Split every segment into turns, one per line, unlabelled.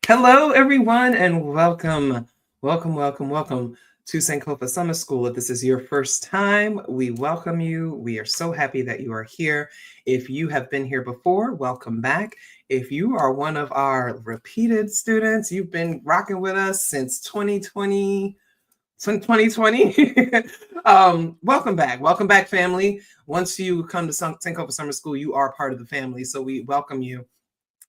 Hello, everyone, and welcome to Sankofa Summer School. If this is your first time, we welcome you. We are so happy that you are here. If you have been here before, welcome back. If you are one of our repeated students, you've been rocking with us since 2020. Welcome back. Welcome back, family. Once you come to Sankofa Summer School, you are part of the family, so we welcome you.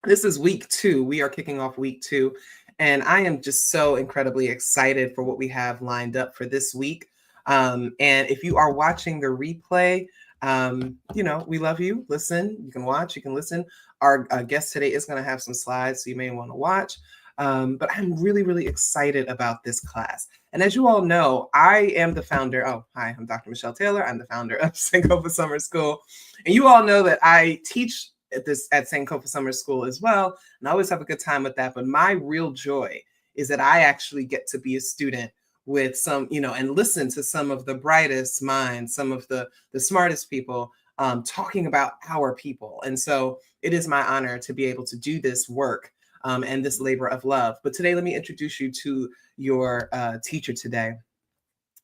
This is week 2. We are kicking off week 2, and I am just so incredibly excited for what we have lined up for this week. And if you are watching the replay, we love you. Listen, you can watch, you can listen. Our guest today is going to have some slides, so you may want to watch. But I'm really, really excited about this class. And as you all know, I am the founder. Oh, hi, I'm Dr. Michelle Taylor. I'm the founder of Sankofa Summer School. And you all know that I teach at Sankofa Summer School as well, and I always have a good time with that. But my real joy is that I actually get to be a student with some, and listen to some of the brightest minds, some of the smartest people talking about our people. And so it is my honor to be able to do this work and this labor of love. But today, let me introduce you to your teacher today.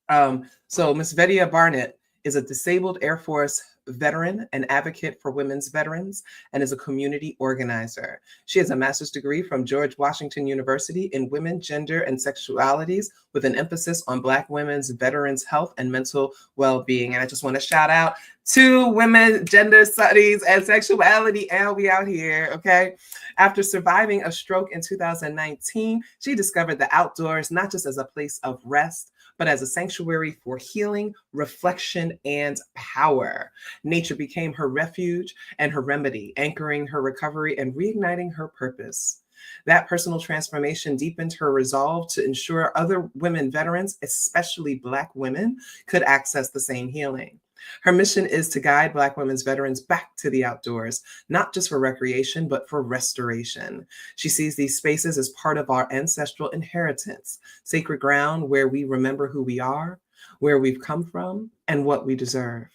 So Ms. Vedia Barnett is a disabled Air Force veteran and advocate for women's veterans, and is a community organizer. She has a master's degree from George Washington University in women, gender, and sexualities, with an emphasis on Black women's veterans' health and mental well-being. And I just want to shout out to women, gender studies, and sexuality, and we out here, okay? After surviving a stroke in 2019, she discovered the outdoors not just as a place of rest, but as a sanctuary for healing, reflection, and power. Nature became her refuge and her remedy, anchoring her recovery and reigniting her purpose. That personal transformation deepened her resolve to ensure other women veterans, especially Black women, could access the same healing. Her mission is to guide Black women's veterans back to the outdoors, not just for recreation, but for restoration. She sees these spaces as part of our ancestral inheritance, sacred ground where we remember who we are, where we've come from, and what we deserve.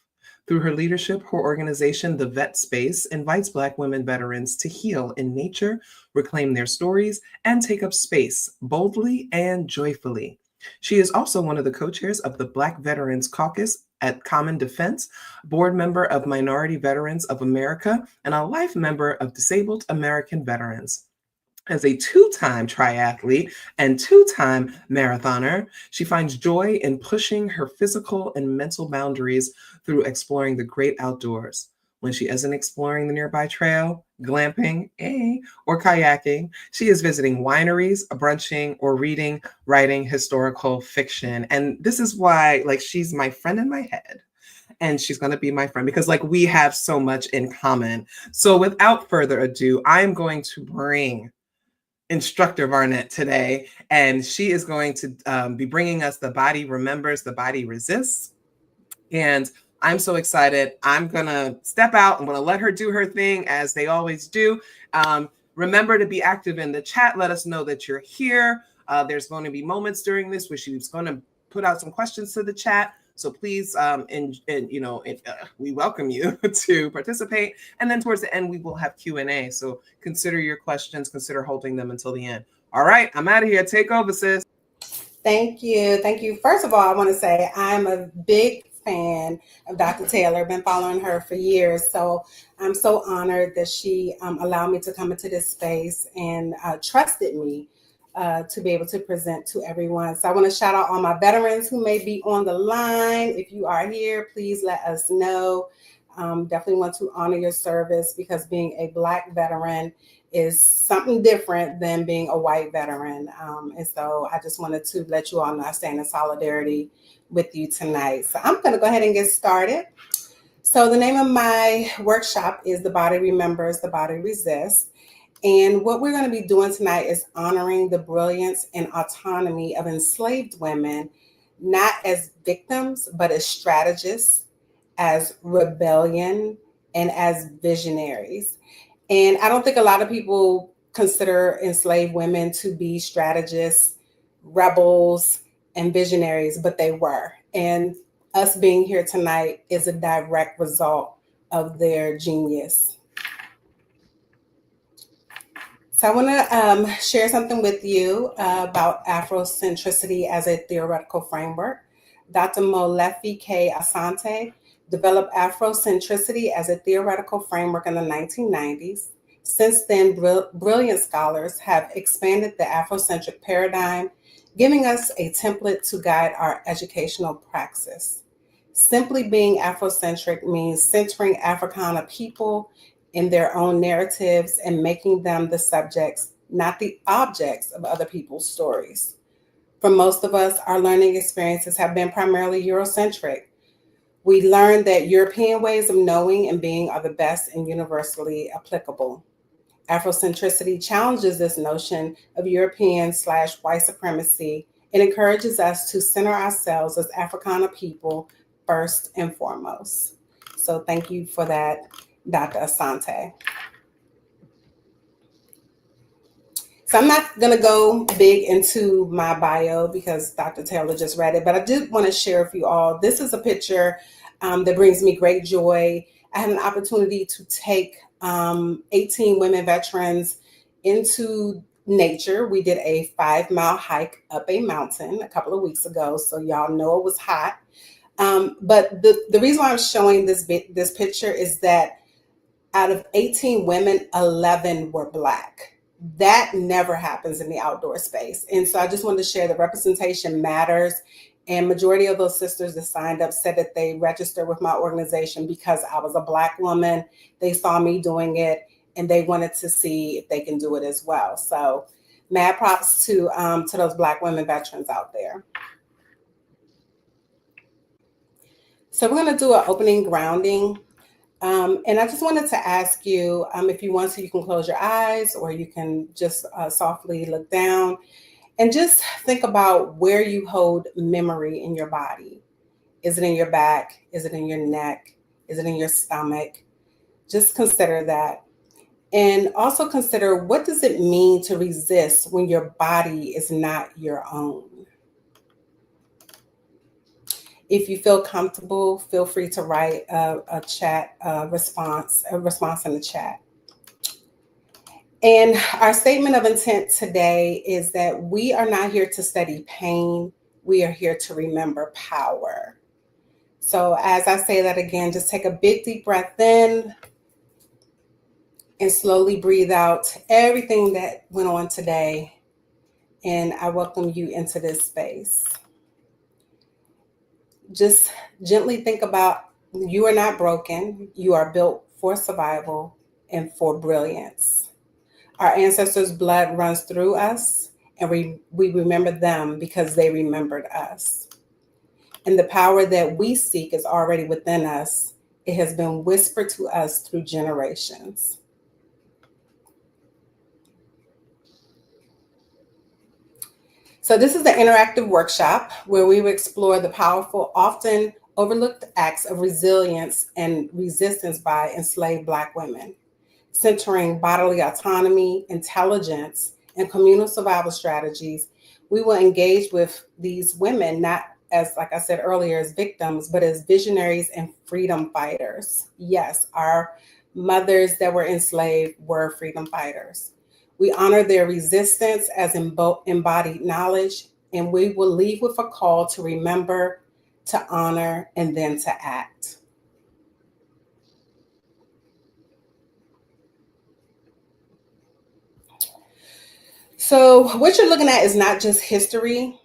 Through her leadership, her organization, The Vet Space, invites Black women veterans to heal in nature, reclaim their stories, and take up space boldly and joyfully. She is also one of the co-chairs of the Black Veterans Caucus at Common Defense, board member of Minority Veterans of America, and a life member of Disabled American Veterans. As a 2-time triathlete and 2-time marathoner, she finds joy in pushing her physical and mental boundaries through exploring the great outdoors. When she isn't exploring the nearby trail, glamping, or kayaking, she is visiting wineries, brunching, or reading, writing historical fiction. And this is why, she's my friend in my head. And she's going to be my friend because, we have so much in common. So without further ado, I'm going to bring Instructor Barnett today, and she is going to be bringing us The Body Remembers, The Body Resists. And I'm so excited. I'm going to step out. I'm going to let her do her thing as they always do. Remember to be active in the chat. Let us know that you're here. There's going to be moments during this where she's going to put out some questions to the chat. So please, we welcome you to participate. And then towards the end, we will have Q&A. So consider your questions, consider holding them until the end. All right, I'm out of here. Take over, sis.
Thank you. Thank you. First of all, I want to say I'm a big fan of Dr. Taylor. Been following her for years. So I'm so honored that she allowed me to come into this space and trusted me to be able to present to everyone. So I want to shout out all my veterans who may be on the line. If you are here, please let us know. Definitely want to honor your service, because being a Black veteran is something different than being a white veteran. And so I just wanted to let you all know I stand in solidarity with you tonight. So I'm going to go ahead and get started. So the name of my workshop is The Body Remembers, The Body Resists. And what we're going to be doing tonight is honoring the brilliance and autonomy of enslaved women, not as victims, but as strategists, as rebellion, and as visionaries. And I don't think a lot of people consider enslaved women to be strategists, rebels, and visionaries, but they were. And us being here tonight is a direct result of their genius. So I want to share something with you about Afrocentricity as a theoretical framework. Dr. Molefi K. Asante developed Afrocentricity as a theoretical framework in the 1990s. Since then, brilliant scholars have expanded the Afrocentric paradigm, giving us a template to guide our educational praxis. Simply being Afrocentric means centering Africana people in their own narratives and making them the subjects, not the objects of other people's stories. For most of us, our learning experiences have been primarily Eurocentric. We learned that European ways of knowing and being are the best and universally applicable. Afrocentricity challenges this notion of European/slash white supremacy and encourages us to center ourselves as Africana people first and foremost. So thank you for that, Dr. Asante. So I'm not going to go big into my bio because Dr. Taylor just read it, but I did want to share with you all. This is a picture that brings me great joy. I had an opportunity to take 18 women veterans into nature. We did a 5-mile hike up a mountain a couple of weeks ago, so y'all know it was hot. But the reason why I'm showing this picture is that out of 18 women, 11 were Black. That never happens in the outdoor space. And so I just wanted to share that representation matters. And majority of those sisters that signed up said that they registered with my organization because I was a Black woman. They saw me doing it and they wanted to see if they can do it as well. So mad props to those Black women veterans out there. So we're going to do an opening grounding. And I just wanted to ask you, if you want to, you can close your eyes or you can just softly look down and just think about where you hold memory in your body. Is it in your back? Is it in your neck? Is it in your stomach? Just consider that. And also consider, what does it mean to resist when your body is not your own? If you feel comfortable, feel free to write a response in the chat. And our statement of intent today is that we are not here to study pain. We are here to remember power. So as I say that again, just take a big deep breath in and slowly breathe out everything that went on today. And I welcome you into this space. Just gently think about, you are not broken. You are built for survival and for brilliance. Our ancestors' blood runs through us, and we remember them because they remembered us. And the power that we seek is already within us. It has been whispered to us through generations. So this is the interactive workshop where we will explore the powerful, often overlooked acts of resilience and resistance by enslaved Black women, centering bodily autonomy, intelligence, and communal survival strategies. We will engage with these women not as, like I said earlier, as victims, but as visionaries and freedom fighters. Yes, our mothers that were enslaved were freedom fighters. We honor their resistance as embodied knowledge, and we will leave with a call to remember, to honor, and then to act. So what you're looking at is not just history.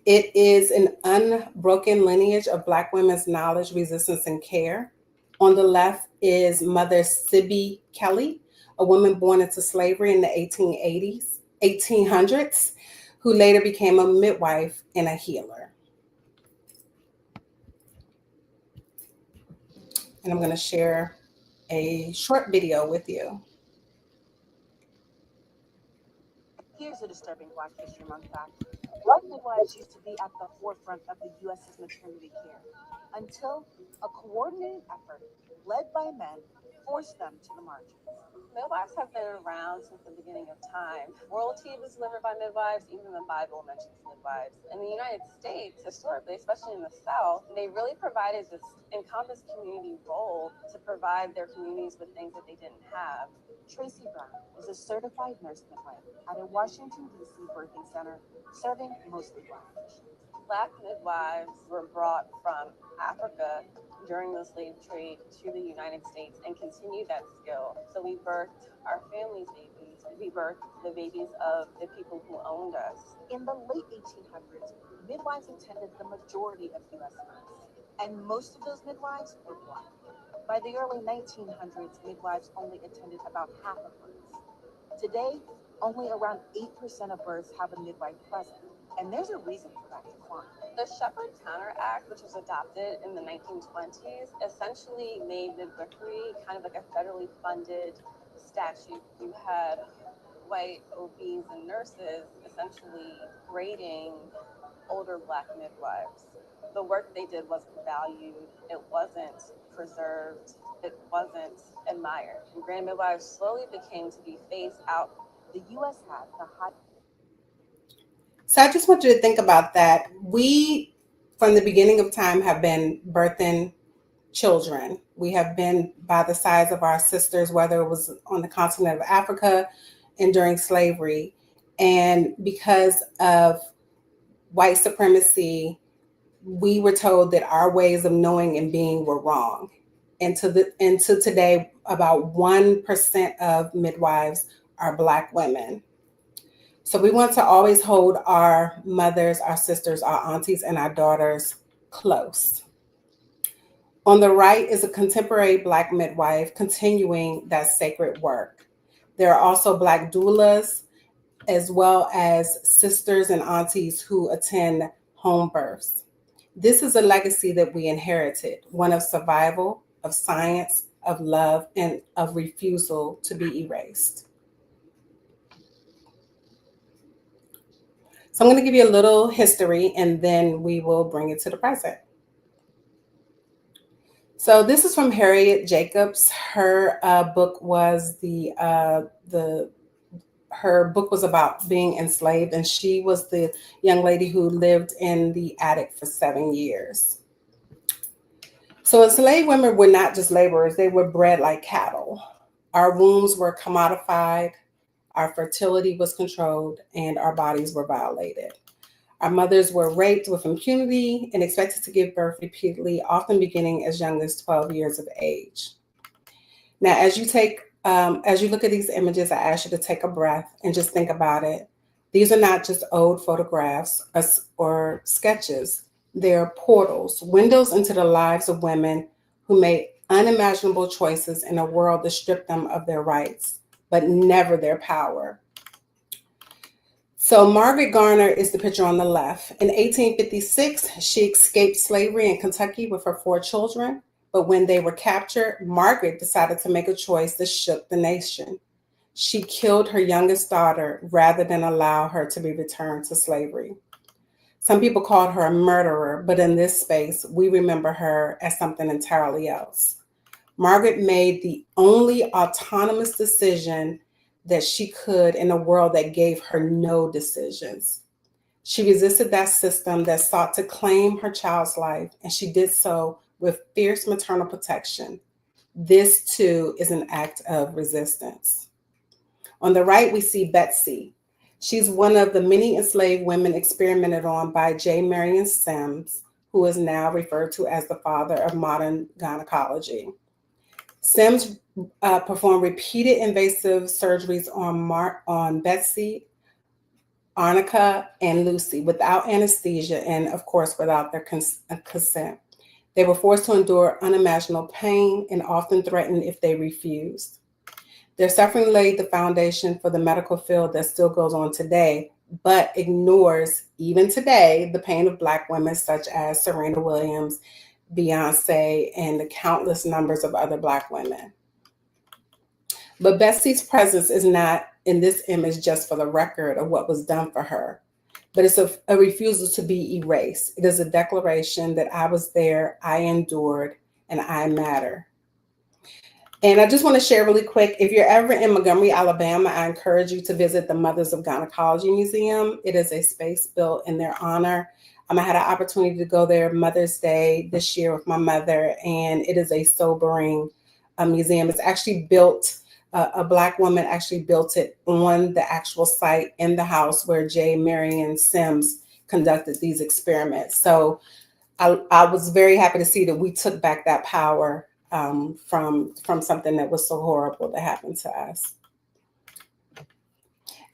It is an unbroken lineage of Black women's knowledge, resistance, and care. On the left is Mother Sibby Kelly, a woman born into slavery in the 1800s, who later became a midwife and a healer. And I'm going to share a short video with you.
Here's a disturbing Black History Month fact. White midwives used to be at the forefront of the U.S.'s maternity care until a coordinated effort led by men forced them to the margins. Midwives have been around since the beginning of time. Royalty was delivered by midwives, even the Bible mentions midwives. In the United States, historically, especially in the South, they really provided this encompassed community role to provide their communities with things that they didn't have. Tracy Brown is a certified nurse midwife at a Washington, D.C. birthing center serving mostly Black patients. Black midwives were brought from Africa during the slave trade to the United States and continued that skill. So we birthed our family's babies. We birthed the babies of the people who owned us. In the late 1800s, midwives attended the majority of U.S. births, and most of those midwives were Black. By the early 1900s, midwives only attended about half of births. Today, only around 8% of births have a midwife present, and there's a reason for that decline. The Shepherd-Tanner Act, which was adopted in the 1920s, essentially made midwifery kind of like a federally funded statute. You had white OBs and nurses essentially grading older Black midwives. The work they did wasn't valued, it wasn't preserved, it wasn't admired. And grand midwives slowly became to be phased out. The U.S. had the high.
So I just want you to think about that. We, from the beginning of time, have been birthing children. We have been by the size of our sisters, whether it was on the continent of Africa and during slavery. And because of white supremacy, we were told that our ways of knowing and being were wrong. And to today, about 1% of midwives are Black women. So we want to always hold our mothers, our sisters, our aunties, and our daughters close. On the right is a contemporary Black midwife continuing that sacred work. There are also Black doulas, as well as sisters and aunties who attend home births. This is a legacy that we inherited, one of survival, of science, of love, and of refusal to be erased. So I'm going to give you a little history and then we will bring it to the present. So this is from Harriet Jacobs. Her book was her book was about being enslaved, and she was the young lady who lived in the attic for 7 years. So enslaved women were not just laborers, they were bred like cattle. Our wombs were commodified, our fertility was controlled, and our bodies were violated. Our mothers were raped with impunity and expected to give birth repeatedly, often beginning as young as 12 years of age. Now, as you look at these images, I ask you to take a breath and just think about it. These are not just old photographs or sketches. They're portals, windows into the lives of women who made unimaginable choices in a world that stripped them of their rights, but never their power. So Margaret Garner is the picture on the left. In 1856, she escaped slavery in Kentucky with her 4 children. But when they were captured, Margaret decided to make a choice that shook the nation. She killed her youngest daughter rather than allow her to be returned to slavery. Some people called her a murderer, but in this space, we remember her as something entirely else. Margaret made the only autonomous decision that she could in a world that gave her no decisions. She resisted that system that sought to claim her child's life, and she did so with fierce maternal protection. This too is an act of resistance. On the right, we see Betsy. She's one of the many enslaved women experimented on by J. Marion Sims, who is now referred to as the father of modern gynecology. Sims performed repeated invasive surgeries on Betsy, Arnica, and Lucy without anesthesia and, of course, without their consent. They were forced to endure unimaginable pain and often threatened if they refused. Their suffering laid the foundation for the medical field that still goes on today, but ignores, even today, the pain of Black women such as Serena Williams, Beyonce, and the countless numbers of other Black women. But Betsy's presence is not in this image just for the record of what was done for her, but it's a refusal to be erased. It is a declaration that I was there, I endured, and I matter. And I just want to share really quick, if you're ever in Montgomery, Alabama, I encourage you to visit the Mothers of Gynecology Museum. It is a space built in their honor. I had an opportunity to go there Mother's Day this year with my mother, and it is a sobering museum. It's actually built a Black woman actually built it on the actual site in the house where J. Marion Sims conducted these experiments. So I was very happy to see that we took back that power from something that was so horrible that happened to us.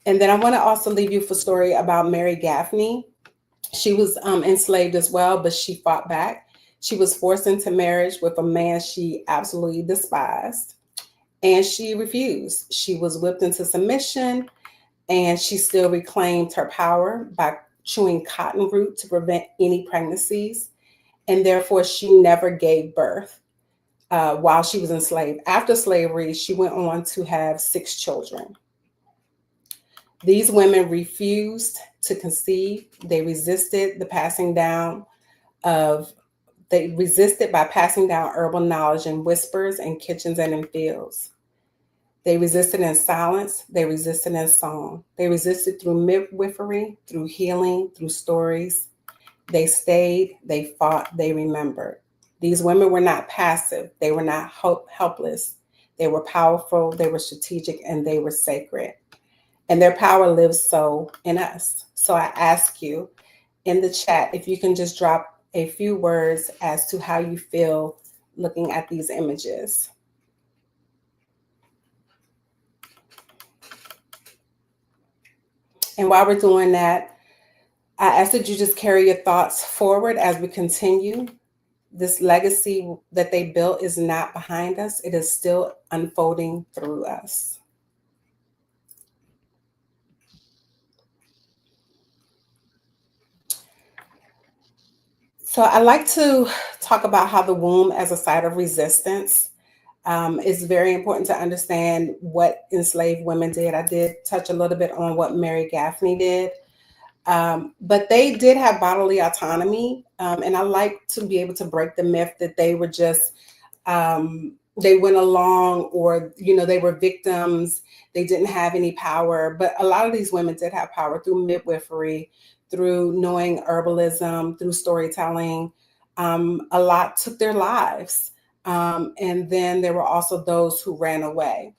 And then I want to also leave you with a story about Mary Gaffney. She was enslaved as well, but she fought back. She was forced into marriage with a man she absolutely despised, and she refused. She was whipped into submission, and she still reclaimed her power by chewing cotton root to prevent any pregnancies. And therefore, she never gave birth while she was enslaved. After slavery, she went on to have 6 children. These women refused to conceive. They resisted by passing down herbal knowledge in whispers in kitchens and in fields. They resisted in silence. They resisted in song. They resisted through midwifery, through healing, through stories. They stayed, they fought, they remembered. These women were not passive. They were not helpless. They were powerful, they were strategic, and they were sacred. And their power lives so in us. So I ask you in the chat if you can just drop a few words as to how you feel looking at these images. And while we're doing that, I ask that you just carry your thoughts forward as we continue. This legacy that they built is not behind us. It is still unfolding through us. So I like to talk about how the womb as a site of resistance. It's very important to understand what enslaved women did. I did touch a little bit on what Mary Gaffney did. But they did have bodily autonomy. And I like to be able to break the myth that they were just, they went along or, they were victims. They didn't have any power. But a lot of these women did have power through midwifery, through knowing herbalism, through storytelling. A lot took their lives. And then there were also those who ran away.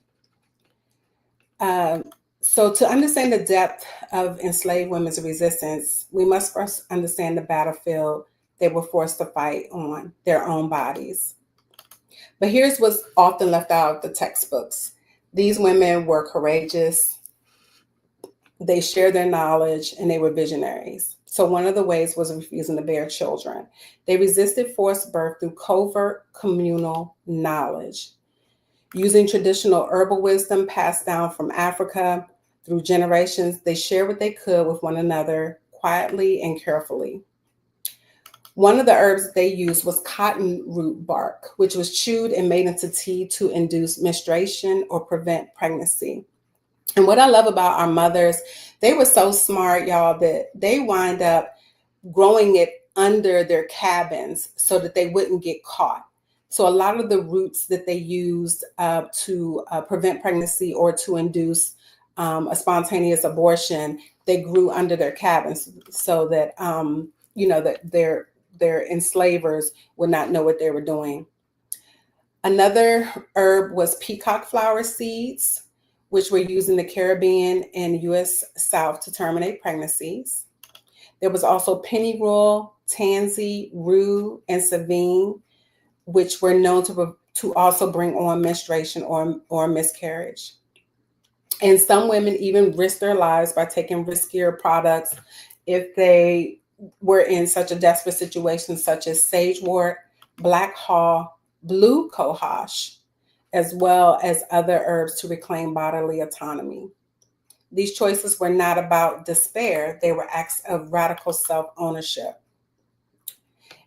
So to understand the depth of enslaved women's resistance, we must first understand the battlefield they were forced to fight on, their own bodies. But here's what's often left out of the textbooks. These women were courageous, they shared their knowledge, and they were visionaries. So one of the ways was refusing to bear children. They resisted forced birth through covert communal knowledge. Using traditional herbal wisdom passed down from Africa through generations, they shared what they could with one another quietly and carefully. One of the herbs they used was cotton root bark, which was chewed and made into tea to induce menstruation or prevent pregnancy. And what I love about our mothers, they were so smart, y'all, that they wind up growing it under their cabins so that they wouldn't get caught. So a lot of the roots that they used to prevent pregnancy or to induce a spontaneous abortion, they grew under their cabins so that, that their enslavers would not know what they were doing. Another herb was peacock flower seeds, which were used in the Caribbean and U.S. South to terminate pregnancies. There was also pennyroyal, tansy, rue, and savine, which were known to also bring on menstruation or miscarriage. And some women even risked their lives by taking riskier products if they were in such a desperate situation, such as sagewort, black haw, blue cohosh, as well as other herbs to reclaim bodily autonomy. These choices were not about despair. They were acts of radical self-ownership.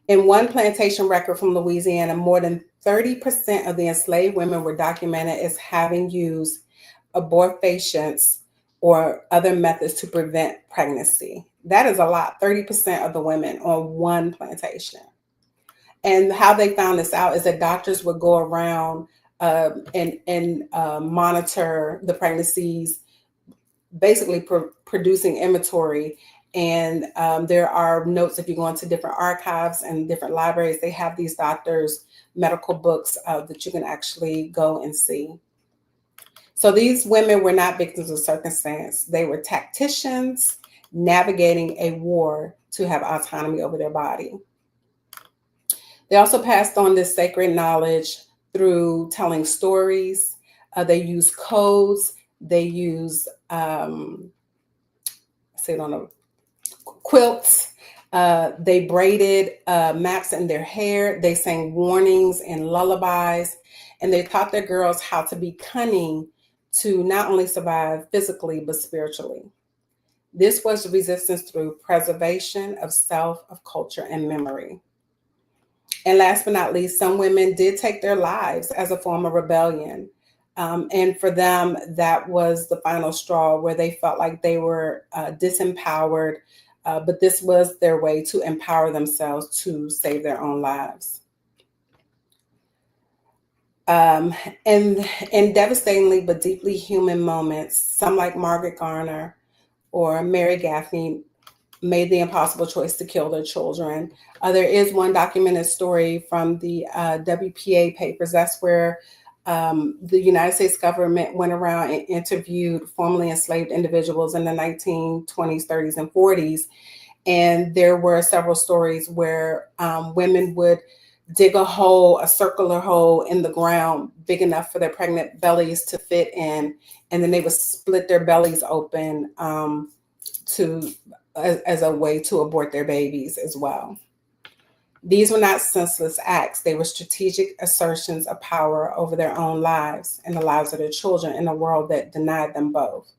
In one plantation record from Louisiana, more than 30% of the enslaved women were documented as having used abortifacients or other methods to prevent pregnancy. That is a lot, 30% of the women on one plantation. And how they found this out is that doctors would go around and monitor the pregnancies, basically producing inventory. And there are notes, if you go into different archives and different libraries, they have these doctors' medical books that you can actually go and see. So these women were not victims of circumstance. They were tacticians navigating a war to have autonomy over their body. They also passed on this sacred knowledge through telling stories. They use codes. They use quilts. They braided maps in their hair. They sang warnings and lullabies. And they taught their girls how to be cunning to not only survive physically, but spiritually. This was resistance through preservation of self, of culture, and memory. And last but not least, some women did take their lives as a form of rebellion. And for them, that was the final straw where they felt like they were disempowered, but this was their way to empower themselves to save their own lives. And devastatingly but deeply human moments, some like Margaret Garner or Mary Gaffney made the impossible choice to kill their children. There is one documented story from the WPA papers. That's where the United States government went around and interviewed formerly enslaved individuals in the 1920s, 30s, and 40s. And there were several stories where women would dig a hole, a circular hole in the ground big enough for their pregnant bellies to fit in, and then they would split their bellies open as a way to abort their babies as well. These were not senseless acts. They were strategic assertions of power over their own lives and the lives of their children in a world that denied them both.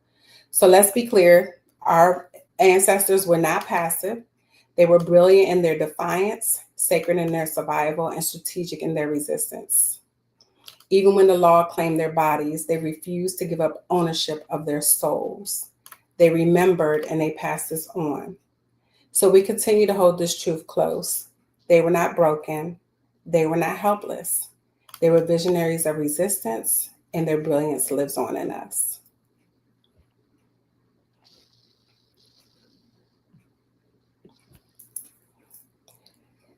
So let's be clear, our ancestors were not passive. They were brilliant in their defiance, sacred in their survival, and strategic in their resistance. Even when the law claimed their bodies, they refused to give up ownership of their souls. They remembered and they passed this on. So we continue to hold this truth close. They were not broken. They were not helpless. They were visionaries of resistance, and their brilliance lives on in us.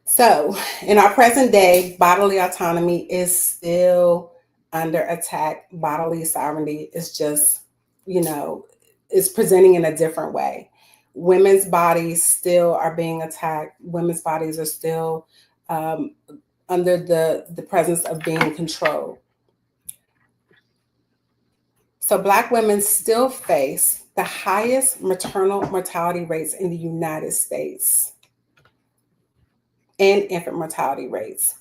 So in our present day, bodily autonomy is still under attack. Bodily sovereignty is just, is presenting in a different way. Women's bodies still are being attacked. Women's bodies are still under the presence of being controlled. So Black women still face the highest maternal mortality rates in the United States and infant mortality rates.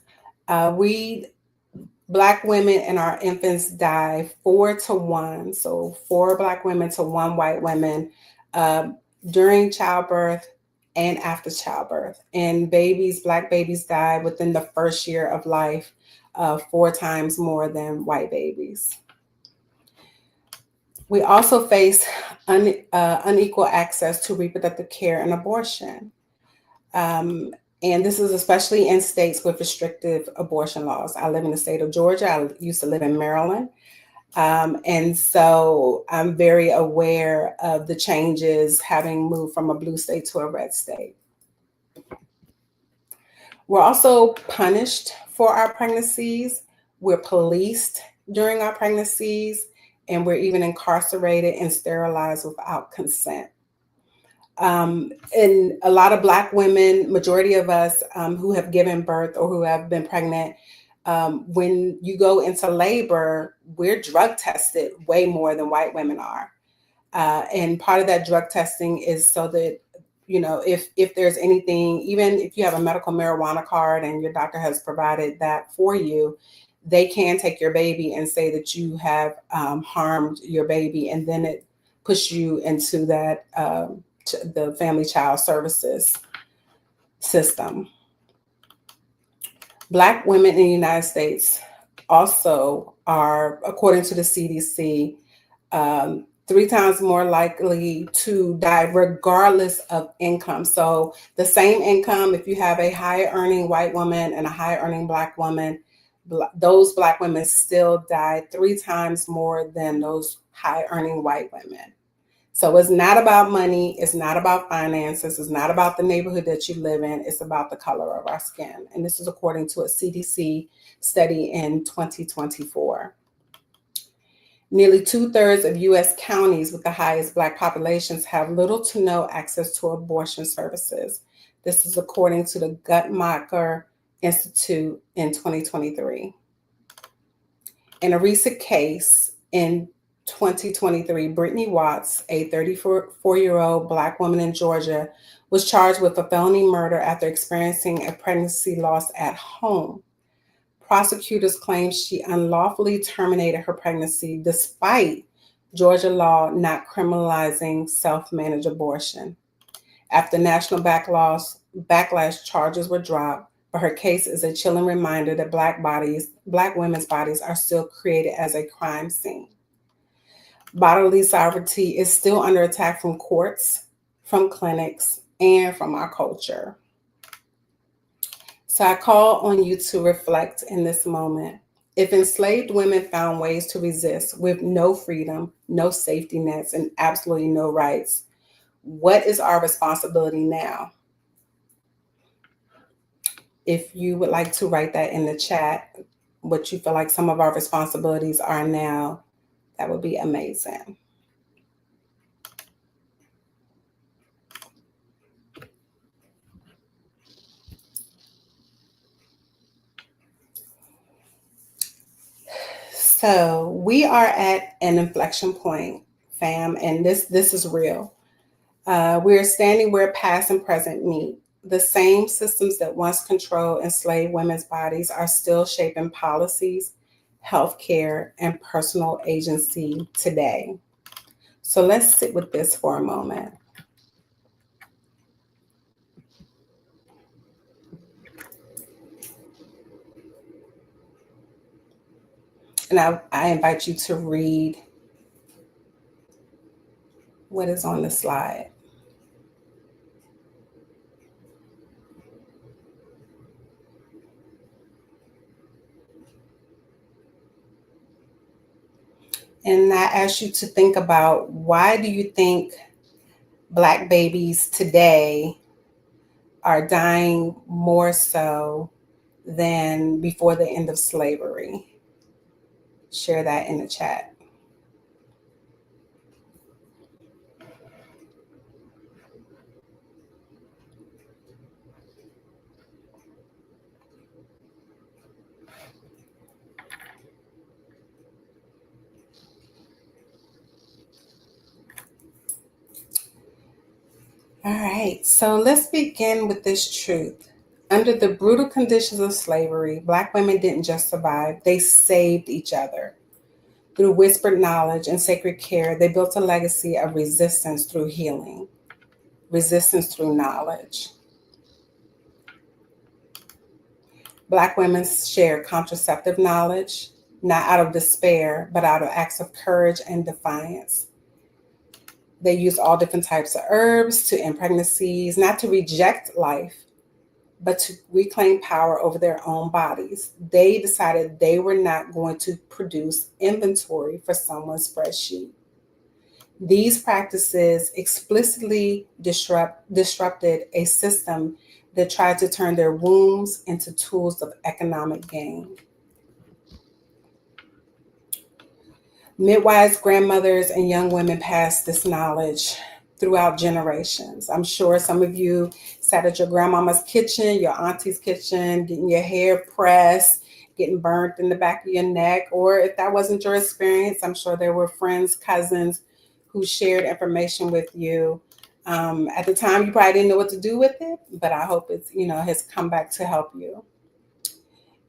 Black women and our infants die 4 to 1. So 4 Black women to 1 white woman during childbirth and after childbirth. And Black babies die within the first year of life 4 times more than white babies. We also face unequal access to reproductive care and abortion. And this is especially in states with restrictive abortion laws. I live in the state of Georgia. I used to live in Maryland. And so I'm very aware of the changes having moved from a blue state to a red state. We're also punished for our pregnancies. We're policed during our pregnancies, and we're even incarcerated and sterilized without consent. And a lot of Black women, majority of us who have given birth or who have been pregnant, when you go into labor, we're drug tested way more than white women are. And part of that drug testing is so that, if there's anything, even if you have a medical marijuana card and your doctor has provided that for you, they can take your baby and say that you have harmed your baby, and then it puts you into that the Family Child Services system. Black women in the United States also are, according to the CDC, 3 times more likely to die regardless of income. So the same income, if you have a high earning white woman and a high earning Black woman, those Black women still die 3 times more than those high earning white women. So it's not about money. It's not about finances. It's not about the neighborhood that you live in. It's about the color of our skin. And this is according to a CDC study in 2024. Nearly 2/3 of U.S. counties with the highest Black populations have little to no access to abortion services. This is according to the Guttmacher Institute in 2023. In a recent case in 2023, Brittany Watts, a 34-year-old Black woman in Georgia, was charged with a felony murder after experiencing a pregnancy loss at home. Prosecutors claim she unlawfully terminated her pregnancy despite Georgia law not criminalizing self-managed abortion. After national backlash, charges were dropped, but her case is a chilling reminder that Black women's bodies are still created as a crime scene. Bodily sovereignty is still under attack from courts, from clinics, and from our culture. So I call on you to reflect in this moment. If enslaved women found ways to resist with no freedom, no safety nets, and absolutely no rights, what is our responsibility now? If you would like to write that in the chat, what you feel like some of our responsibilities are now, that would be amazing. So we are at an inflection point, fam, and this is real. We're standing where past and present meet. The same systems that once controlled enslaved women's bodies are still shaping policies, healthcare, and personal agency today. So let's sit with this for a moment. And I invite you to read what is on the slide. And I ask you to think about, why do you think Black babies today are dying more so than before the end of slavery? Share that in the chat. All right, so let's begin with this truth. Under the brutal conditions of slavery, Black women didn't just survive, they saved each other. Through whispered knowledge and sacred care, they built a legacy of resistance through healing, resistance through knowledge. Black women shared contraceptive knowledge, not out of despair, but out of acts of courage and defiance. They used all different types of herbs to end pregnancies, not to reject life, but to reclaim power over their own bodies. They decided they were not going to produce inventory for someone's spreadsheet. These practices explicitly disrupted a system that tried to turn their wombs into tools of economic gain. Midwives, grandmothers, and young women passed this knowledge throughout generations. I'm sure some of you sat at your grandmama's kitchen, your auntie's kitchen, getting your hair pressed, getting burnt in the back of your neck, or if that wasn't your experience, I'm sure there were friends, cousins who shared information with you. At the time, you probably didn't know what to do with it, but I hope it's, has come back to help you.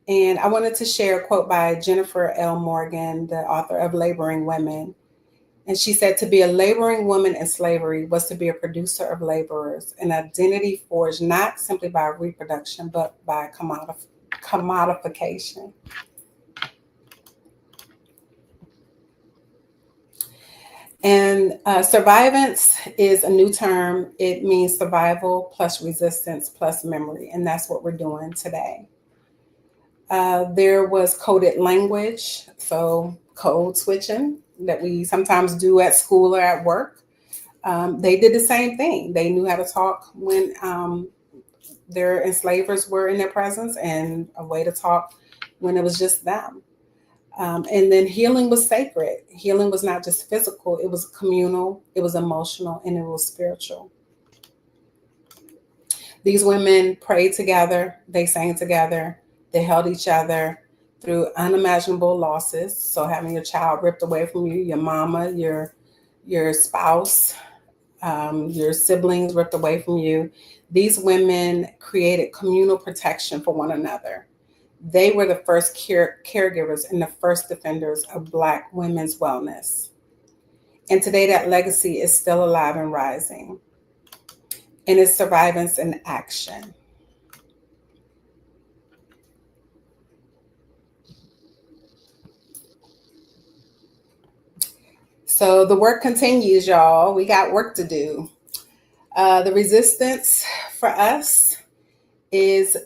And I wanted to share a quote by Jennifer L. Morgan, the author of Laboring Women. And she said, to be a laboring woman in slavery was to be a producer of laborers, an identity forged not simply by reproduction, but by commodification. And survivance is a new term. It means survival plus resistance plus memory. And that's what we're doing today. There was coded language, so code switching that we sometimes do at school or at work. They did the same thing. They knew how to talk when their enslavers were in their presence, and a way to talk when it was just them. And then healing was sacred. Healing was not just physical, it was communal, it was emotional, and it was spiritual. These women prayed together, they sang together, they held each other through unimaginable losses. So having your child ripped away from you, your mama, your spouse, your siblings ripped away from you. These women created communal protection for one another. They were the first caregivers and the first defenders of Black women's wellness. And today that legacy is still alive and rising in its survivance and action. So the work continues, y'all. We got work to do. The resistance for us is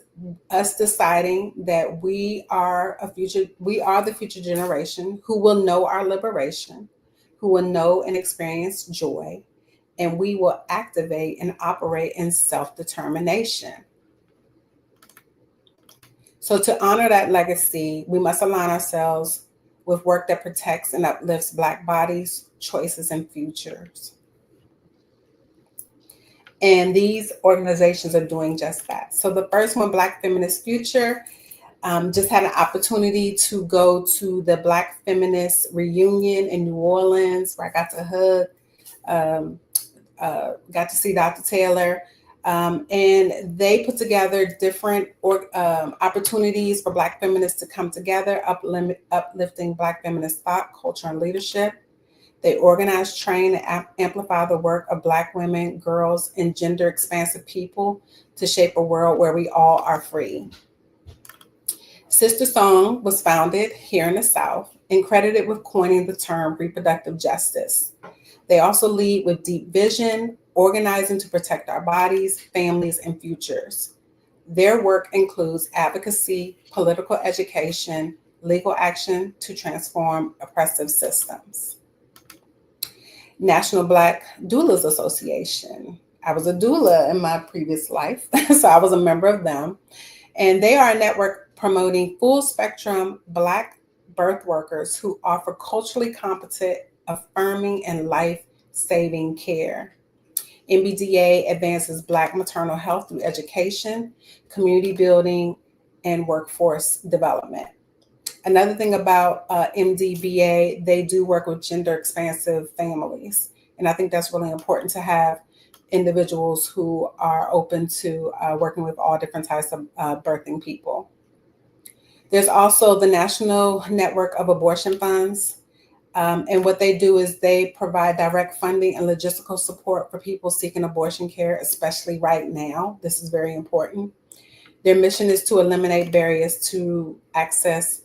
us deciding that we are the future generation who will know our liberation, who will know and experience joy, and we will activate and operate in self-determination. So to honor that legacy, we must align ourselves with work that protects and uplifts Black bodies, choices, and futures. And these organizations are doing just that. So the first one, Black Feminist Future, just had an opportunity to go to the Black Feminist reunion in New Orleans, where I got to hug, got to see Dr. Taylor. And they put together different opportunities for Black feminists to come together, uplifting Black feminist thought, culture, and leadership. They organize, train, and amplify the work of Black women, girls, and gender expansive people to shape a world where we all are free. Sister Song was founded here in the South and credited with coining the term reproductive justice. They also lead with deep vision, organizing to protect our bodies, families, and futures. Their work includes advocacy, political education, legal action to transform oppressive systems. National Black Doulas Association. I was a doula in my previous life, so I was a member of them. And they are a network promoting full spectrum Black birth workers who offer culturally competent, affirming, and life-saving care. MBDA advances Black maternal health through education, community building, and workforce development. Another thing about MDBA, they do work with gender expansive families. And I think that's really important to have individuals who are open to working with all different types of birthing people. There's also the National Network of Abortion Funds. And what they do is they provide direct funding and logistical support for people seeking abortion care, especially right now. This is very important. Their mission is to eliminate barriers to access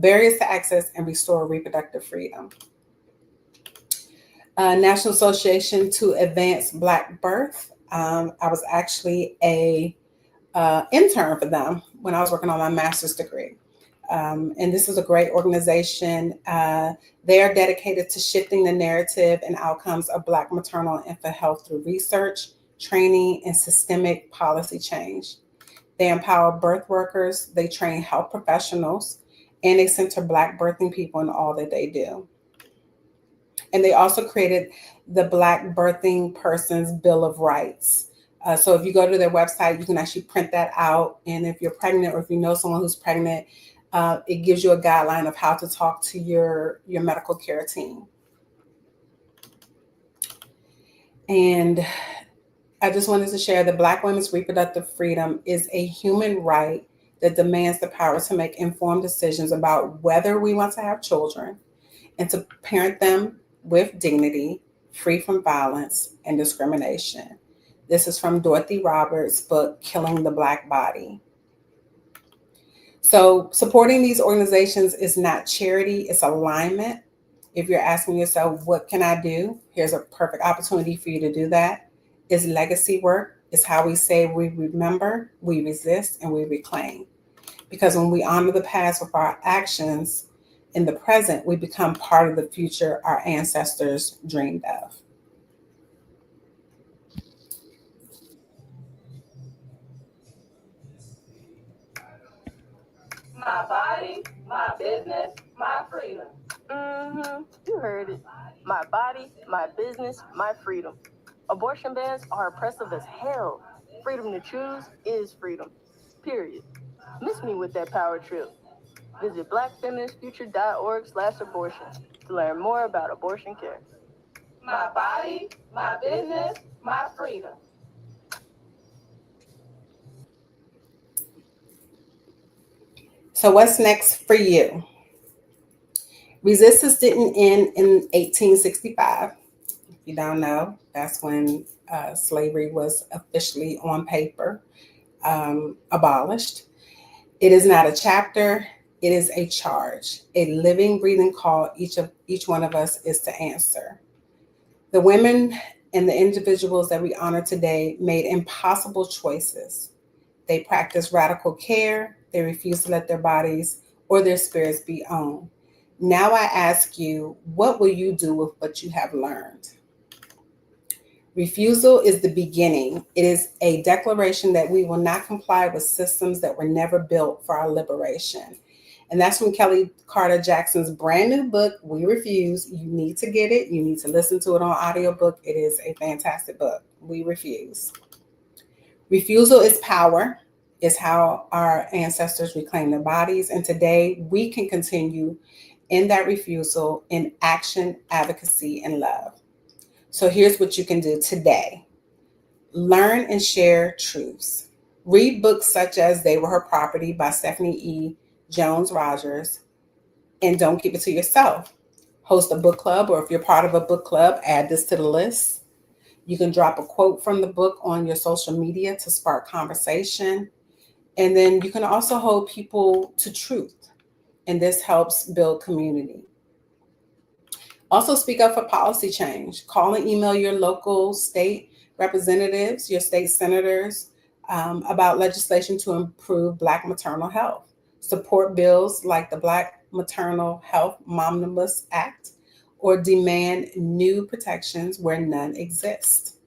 and restore reproductive freedom. National Association to Advance Black Birth. I was actually a intern for them when I was working on my master's degree. And this is a great organization. They are dedicated to shifting the narrative and outcomes of Black maternal and infant health through research, training, and systemic policy change. They empower birth workers, they train health professionals, and they center Black birthing people in all that they do. And they also created the Black Birthing Person's Bill of Rights. So if you go to their website, you can actually print that out. And if you're pregnant or if you know someone who's pregnant, it gives you a guideline of how to talk to your medical care team. And I just wanted to share that Black women's reproductive freedom is a human right that demands the power to make informed decisions about whether we want to have children and to parent them with dignity, free from violence and discrimination. This is from Dorothy Roberts' book, Killing the Black Body. So supporting these organizations is not charity, it's alignment. If you're asking yourself, what can I do? Here's a perfect opportunity for you to do that. It's legacy work. It's how we say we remember, we resist, and we reclaim. Because when we honor the past with our actions in the present, we become part of the future our ancestors dreamed of.
My body, my business, my freedom. You heard it. My body, my business, my freedom. Abortion bans are oppressive as hell. Freedom to choose is freedom. Period. Miss me with that power trip. Visit blackfeministfuture.org/abortion to learn more about abortion care. My body, my business, my freedom.
So what's next for you? Resistance didn't end in 1865. If you don't know, that's when slavery was officially on paper abolished. It is not a chapter, it is a charge, a living, breathing call each one of us is to answer. The women and the individuals that we honor today made impossible choices. They practiced radical care, they refused to let their bodies or their spirits be owned. Now I ask you, what will you do with what you have learned? Refusal is the beginning. It is a declaration that we will not comply with systems that were never built for our liberation. And that's from Kelly Carter Jackson's brand new book, We Refuse. You need to get it. You need to listen to it on audiobook. It is a fantastic book, We Refuse. Refusal is power. It's how our ancestors reclaimed their bodies. And today we can continue in that refusal in action, advocacy, and love. So here's what you can do today. Learn and share truths. Read books such as They Were Her Property by Stephanie E. Jones Rogers, and don't keep it to yourself. Host a book club, or if you're part of a book club, add this to the list. You can drop a quote from the book on your social media to spark conversation. And then you can also hold people to truth, and this helps build community. Also, speak up for policy change. Call and email your local state representatives, your state senators, about legislation to improve Black maternal health. Support bills like the Black Maternal Health Omnibus Act, or demand new protections where none exist.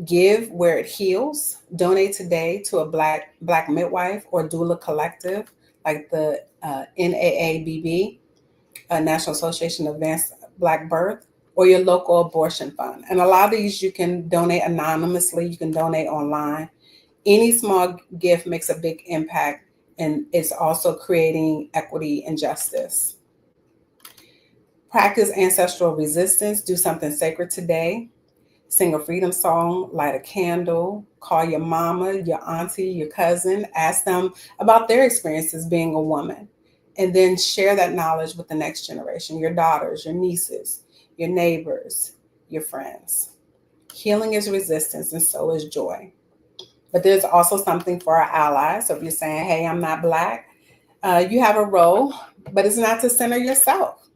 Give where it heals. Donate today to a Black midwife or doula collective like the NAABB, National Association of Advanced Black Birth, or your local abortion fund. And a lot of these you can donate anonymously, you can donate online. Any small gift makes a big impact, and it's also creating equity and justice. Practice ancestral resistance. Do something sacred today. Sing a freedom song, light a candle, call your mama, your auntie, your cousin, ask them about their experiences being a woman, and then share that knowledge with the next generation, your daughters, your nieces, your neighbors, your friends. Healing is resistance, and so is joy. But there's also something for our allies. So if you're saying, hey, I'm not Black, you have a role, but it's not to center yourself.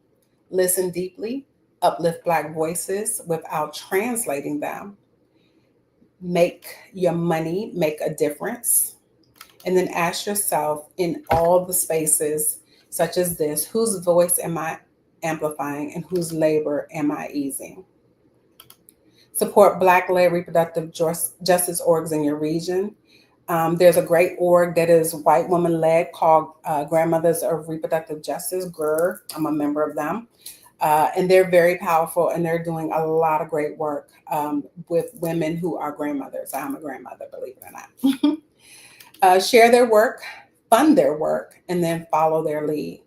Listen deeply, uplift Black voices without translating them. Make your money make a difference. And then ask yourself, in all the spaces such as this, whose voice am I amplifying and whose labor am I easing? Support Black-led reproductive justice orgs in your region. There's a great org that is white woman-led called Grandmothers of Reproductive Justice, GRR. I'm a member of them. And they're very powerful, and they're doing a lot of great work with women who are grandmothers. I'm a grandmother, believe it or not. Share their work, fund their work, and then follow their lead.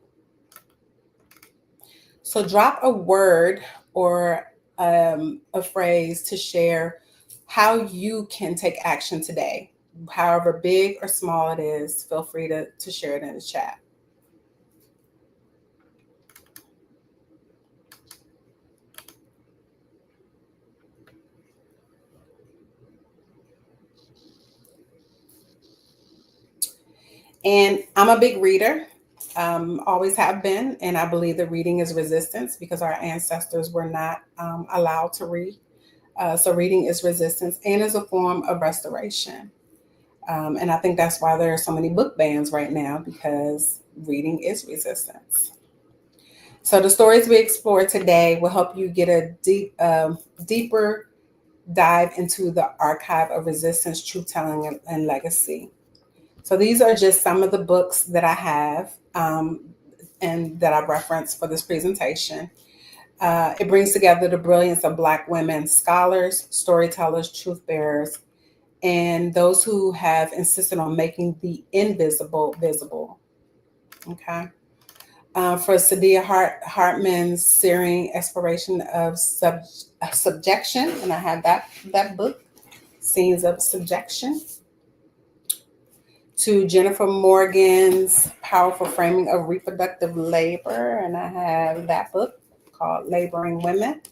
So drop a word or a phrase to share how you can take action today. However big or small it is, feel free to share it in the chat. And I'm a big reader, always have been, and I believe that reading is resistance because our ancestors were not allowed to read. So reading is resistance and is a form of restoration. And I think that's why there are so many book bans right now, because reading is resistance. So the stories we explore today will help you get a deeper dive into the archive of resistance, truth-telling, and legacy. So these are just some of the books that I have. and that I've referenced for this presentation. It brings together the brilliance of Black women scholars, storytellers, truth bearers, and those who have insisted on making the invisible visible. Okay. For Sadia Hartman's searing exploration of subjection, and I have that book, Scenes of Subjection. To Jennifer Morgan's powerful framing of reproductive labor, and I have that book called Laboring Women.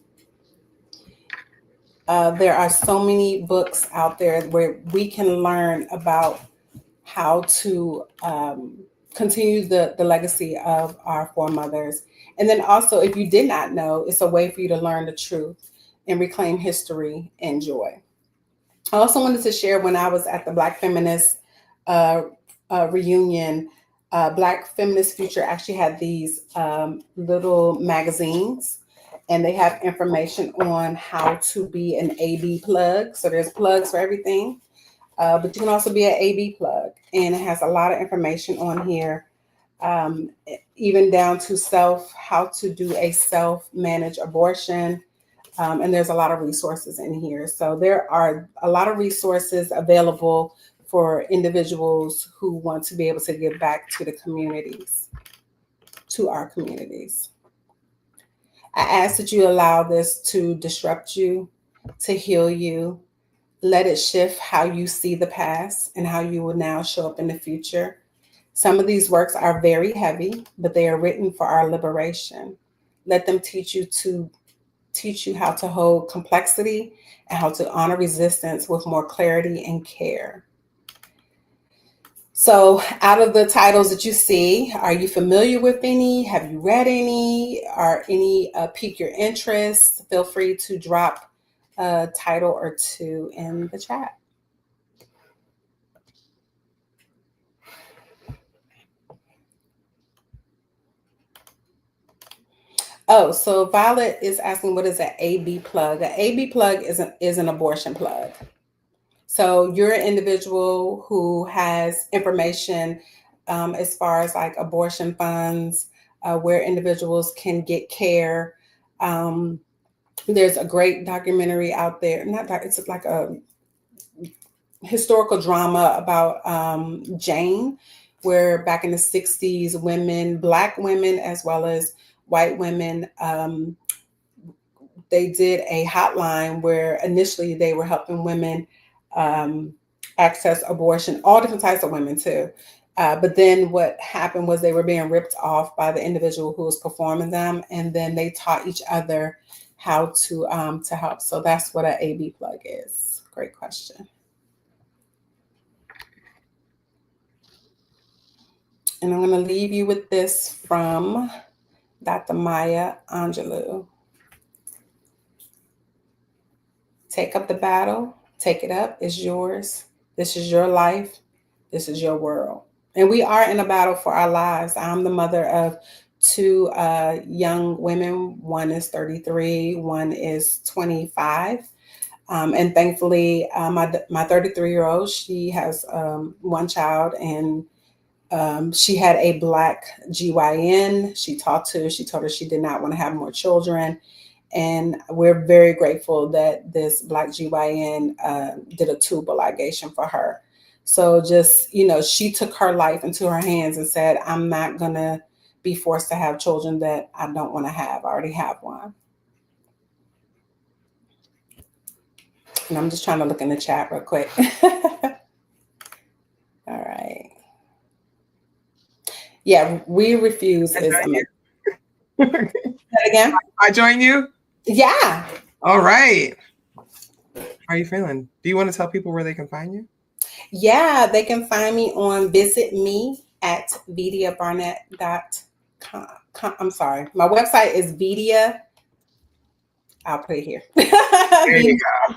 There are so many books out there where we can learn about how to continue the legacy of our foremothers. And then also, if you did not know, it's a way for you to learn the truth and reclaim history and joy. I also wanted to share when I was at the Black Feminist reunion, Black Feminist Future actually had these little magazines, and they have information on how to be an AB plug. So there's plugs for everything, but you can also be an AB plug, and it has a lot of information on here, even down to how to do a self-managed abortion. And there's a lot of resources in here. So there are a lot of resources available for individuals who want to be able to give back to the communities, to our communities. I ask that you allow this to disrupt you, to heal you, let it shift how you see the past and how you will now show up in the future. Some of these works are very heavy, but they are written for our liberation. Let them teach you how to hold complexity and how to honor resistance with more clarity and care. So out of the titles that you see, are you familiar with any? Have you read any? Are any pique your interest? Feel free to drop a title or two in the chat. Oh, so Violet is asking, what is an AB plug? An AB plug is an abortion plug. So you're an individual who has information as far as like abortion funds, where individuals can get care. There's a great documentary out there. It's like a historical drama about Jane, where back in the 60s, women, Black women, as well as white women, they did a hotline where initially they were helping women access abortion, all different types of women too. But then what happened was they were being ripped off by the individual who was performing them, and then they taught each other how to help. So that's what an AB plug is. Great question. And I'm going to leave you with this from Dr. Maya Angelou. Take up the battle, take it up, it's yours. This is your life, this is your world. And we are in a battle for our lives. I'm the mother of two young women. One is 33, one is 25. And thankfully, my 33-year-old, she has one child, and she had a Black GYN. She told her she did not want to have more children. And we're very grateful that this Black GYN did a tubal ligation for her. So just, she took her life into her hands and said, I'm not going to be forced to have children that I don't want to have. I already have one. And I'm just trying to look in the chat real quick. All right. Yeah, we refuse is again.
I join you?
Yeah.
All right. How are you feeling? Do you want to tell people where they can find you?
Yeah, they can find me on visit me at vidiabarnett.com. I'm sorry. My website is Vidia. I'll put it here.
There you go.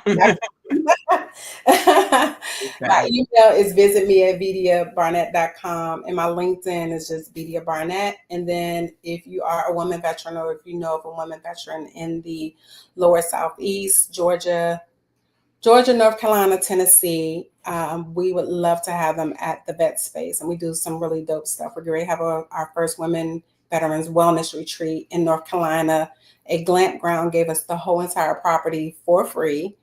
My email is visitme@vidiabarnett.com, and my LinkedIn is just Vidia Barnett. And then if you are a woman veteran, or if you know of a woman veteran in the lower Southeast, Georgia, North Carolina, Tennessee, we would love to have them at the vet space. And we do some really dope stuff. We're going to have our first women Veterans Wellness Retreat in North Carolina. A Glant Ground gave us the whole entire property for free.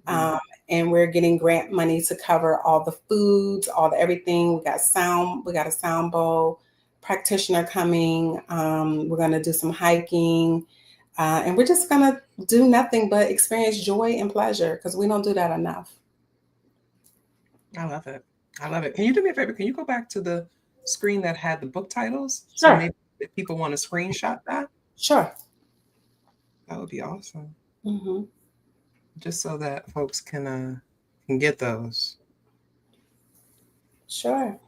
And we're getting grant money to cover all the foods, all the everything. We got a sound bowl practitioner coming. We're going to do some hiking. And we're just going to do nothing but experience joy and pleasure, because we don't do that enough.
I love it. I love it. Can you do me a favor? Can you go back to the screen that had the book titles?
Sure.
So maybe if people want to screenshot that.
Sure.
That would be awesome.
Mm-hmm.
Just so that folks can get those.
Sure.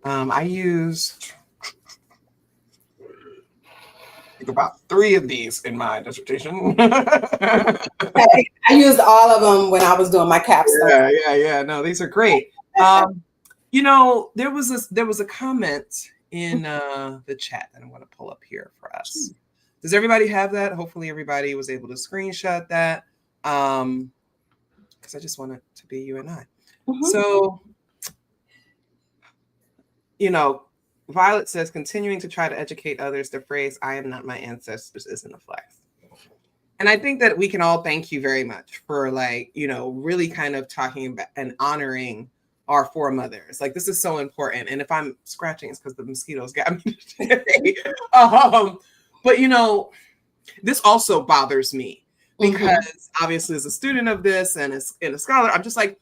I used about 3 of these in my dissertation.
I used all of them when I was doing my capstone.
Yeah. No, these are great. There was a comment in the chat that I want to pull up here for us. Does everybody have that? Hopefully everybody was able to screenshot that. Because I just want it to be you and I. Mm-hmm. So, Violet says, continuing to try to educate others, the phrase, "I am not my ancestors," isn't a flex. And I think that we can all thank you very much for really kind of talking about and honoring our foremothers. Like, this is so important. And if I'm scratching, it's because the mosquitoes got me today. But this also bothers me because obviously as a student of this and as a scholar, I'm just like,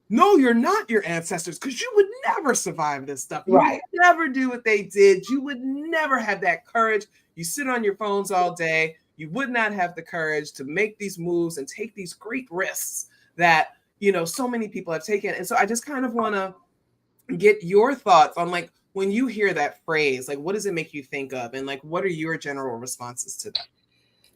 no, you're not your ancestors, because you would never survive this stuff. You would never do what they did. You would never have that courage. You sit on your phones all day. You would not have the courage to make these moves and take these great risks that, so many people have taken. And so I just kind of want to get your thoughts on, like, when you hear that phrase, like, what does it make you think of? And like, what are your general responses to that?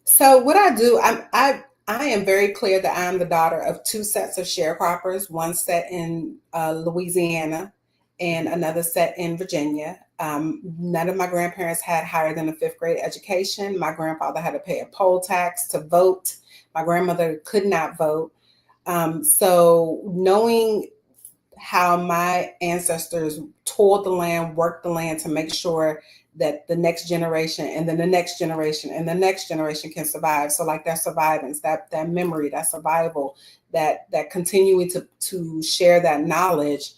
So what I do, I am very clear that I am the daughter of 2 sets of sharecroppers, one set in Louisiana and another set in Virginia. None of my grandparents had higher than a 5th grade education. My grandfather had to pay a poll tax to vote. My grandmother could not vote. So knowing how my ancestors toiled the land, worked the land to make sure that the next generation and then the next generation and the next generation can survive. So like that survivance, that memory, that survival, that continuing to share that knowledge.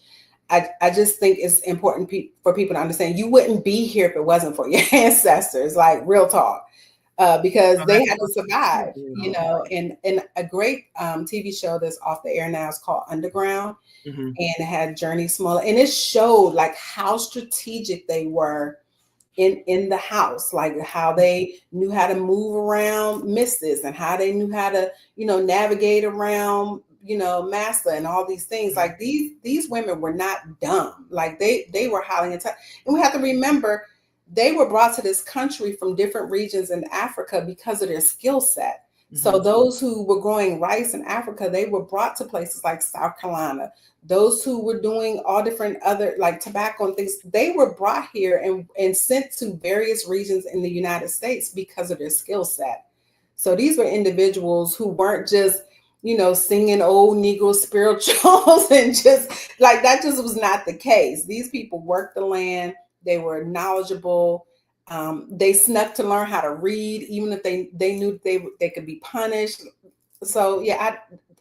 I just think it's important for people to understand you wouldn't be here if it wasn't for your ancestors, like real talk, because they had to survive, and a great TV show that's off the air now is called Underground. And it had Journey Smollett, and it showed like how strategic they were in the house, like how they knew how to move around misses and how they knew how to, navigate around, Massa and all these things. Like these women were not dumb. Like they were highly intelligent. And we have to remember they were brought to this country from different regions in Africa because of their skill set. So those who were growing rice in Africa, they were brought to places like South Carolina. Those who were doing all different other, like tobacco and things, they were brought here and sent to various regions in the United States because of their skill set. So these were individuals who weren't just, singing old Negro spirituals and just like that just was not the case. These people worked the land. They were knowledgeable. They snuck to learn how to read, even if they knew they could be punished. So yeah,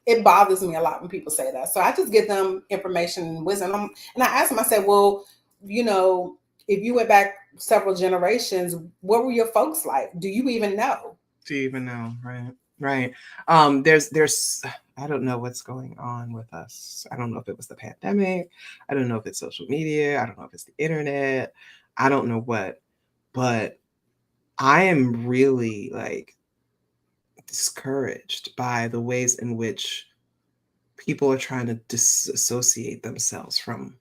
it bothers me a lot when people say that. So I just give them information and wisdom. And I ask them, I said, well, if you went back several generations, what were your folks like? Do you even know?
Do you even know? Right. There's I don't know what's going on with us. I don't know if it was the pandemic. I don't know if it's social media. I don't know if it's the internet. I don't know what. But I am really discouraged by the ways in which people are trying to disassociate themselves from,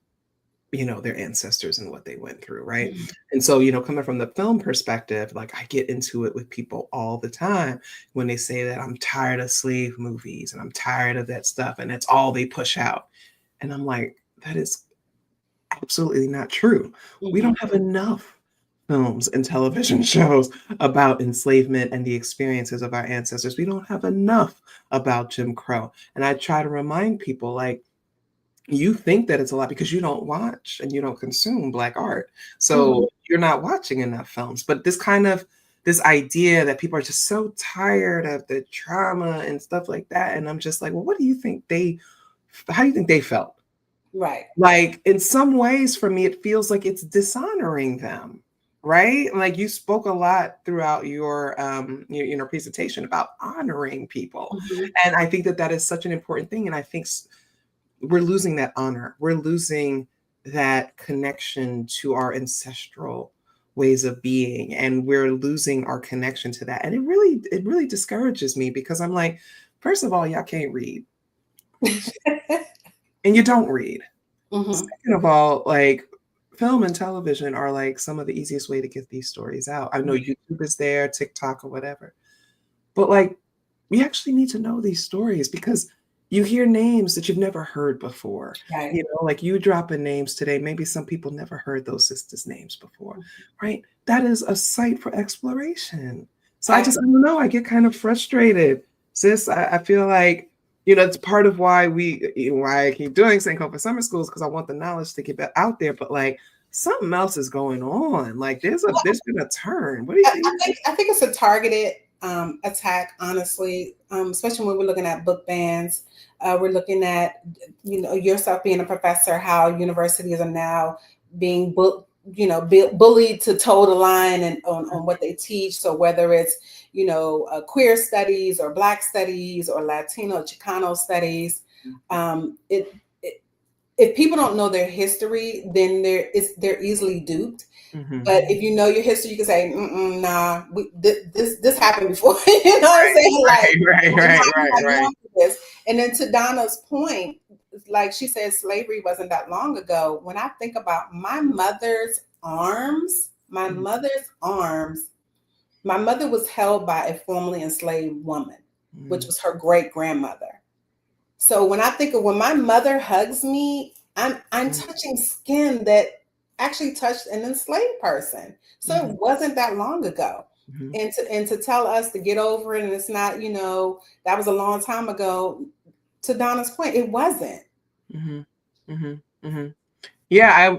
their ancestors and what they went through, right? And so, coming from the film perspective, like I get into it with people all the time when they say that I'm tired of slave movies and I'm tired of that stuff and that's all they push out. And I'm like, that is absolutely not true. We don't have enough films and television shows about enslavement and the experiences of our ancestors. We don't have enough about Jim Crow. And I try to remind people, you think that it's a lot because you don't watch and you don't consume Black art. So you're not watching enough films. But this idea that people are just so tired of the trauma and stuff like that. And I'm just like, well, how do you think they felt?
Right.
Like in some ways for me, it feels like it's dishonoring them. Right? Like you spoke a lot throughout your presentation about honoring people. And I think that is such an important thing. And I think we're losing that honor. We're losing that connection to our ancestral ways of being, and we're losing our connection to that. And it really discourages me because I'm like, first of all, y'all can't read, and you don't read. Second of all, like film and television are like some of the easiest way to get these stories out. I know YouTube is there, TikTok or whatever, but like we actually need to know these stories because you hear names that you've never heard before.
Right.
You know, like you dropping names today, maybe some people never heard those sisters' names before, right? That is a site for exploration. So I don't know, I get kind of frustrated. Sis, I feel like, you know, it's part of why I keep doing St. Copa Summer Schools, because I want the knowledge to get out there, but like something else is going on. Like there's been a turn. What do you think?
I think it's a targeted attack, honestly, especially when we're looking at book bans. We're looking at, you know, yourself being a professor, how universities are now being bullied to toe the line and on what they teach. So whether it's, you know, queer studies or Black studies or Latino, Chicano studies, if people don't know their history, then they're easily duped. But if you know your history, you can say, nah, this happened before. You know what I'm saying? Like,
Right.
This. And then to Donna's point, like she said, slavery wasn't that long ago. When I think about my mother's arms, my mother was held by a formerly enslaved woman, which was her great grandmother. So when I think of when my mother hugs me, I'm touching skin that actually touched an enslaved person. So it wasn't that long ago. And to tell us to get over it, and it's not, you know, that was a long time ago. To Donna's point, it wasn't.
Yeah,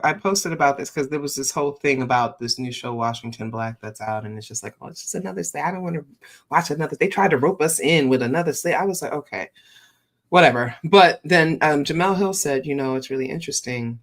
I posted about this because there was this whole thing about this new show Washington Black that's out, and it's just like, oh, it's just another slave. I don't want to watch another. They tried to rope us in with another slave. I was like, okay, whatever. But then Jamel Hill said, you know, it's really interesting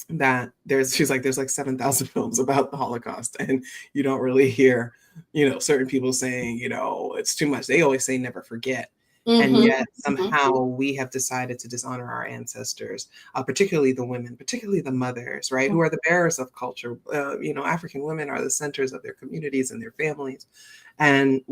that she's like, there's like 7,000 films about the Holocaust, and you don't really hear, you know, certain people saying, you know, it's too much. They always say never forget. And yet somehow we have decided to dishonor our ancestors, particularly the women, particularly the mothers, right, who are the bearers of culture. You know, African women are the centers of their communities and their families. And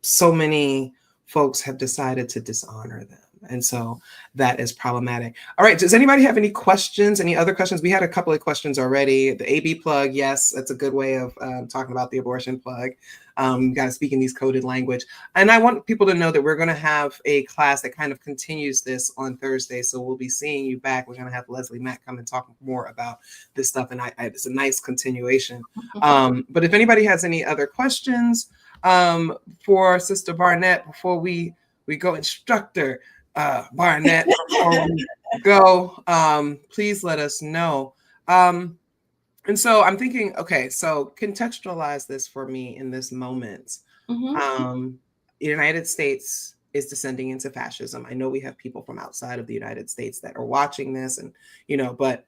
so many folks have decided to dishonor them. And so that is problematic. All right. Does anybody have any questions? Any other questions? We had a couple of questions already. The AB plug, yes, that's a good way of talking about the abortion plug. You got to speak in these coded language. And I want people to know that we're going to have a class that kind of continues this on Thursday. So we'll be seeing you back. We're going to have Leslie Mack come and talk more about this stuff. And it's a nice continuation. But if anybody has any other questions for Sister Barnett before we go, instructor Barnett, before we go, please let us know. And so I'm thinking, okay, so contextualize this for me in this moment. The United States is descending into fascism. I know we have people from outside of the United States that are watching this, and you know, but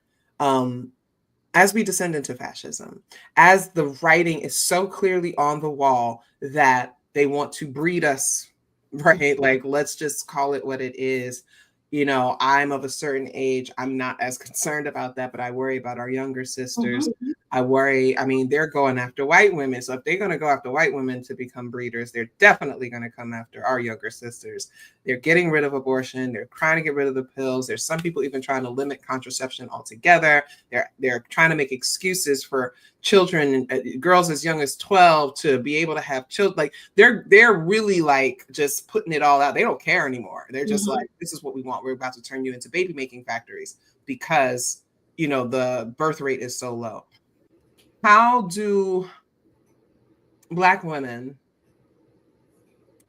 as we descend into fascism, as the writing is so clearly on the wall that they want to breed us, right? Like, let's just call it what it is. You know, I'm of a certain age. I'm not as concerned about that, but I worry about our younger sisters. I worry, I mean, they're going after white women. So if they're going to go after white women to become breeders, they're definitely going to come after our younger sisters. They're getting rid of abortion. They're trying to get rid of the pills. There's some people even trying to limit contraception altogether. They're trying to make excuses for children, girls as young as 12 to be able to have children. Like they're really like just putting it all out. They don't care anymore. They're just like, this is what we want. We're about to turn you into baby making factories because, you know, the birth rate is so low. How do Black women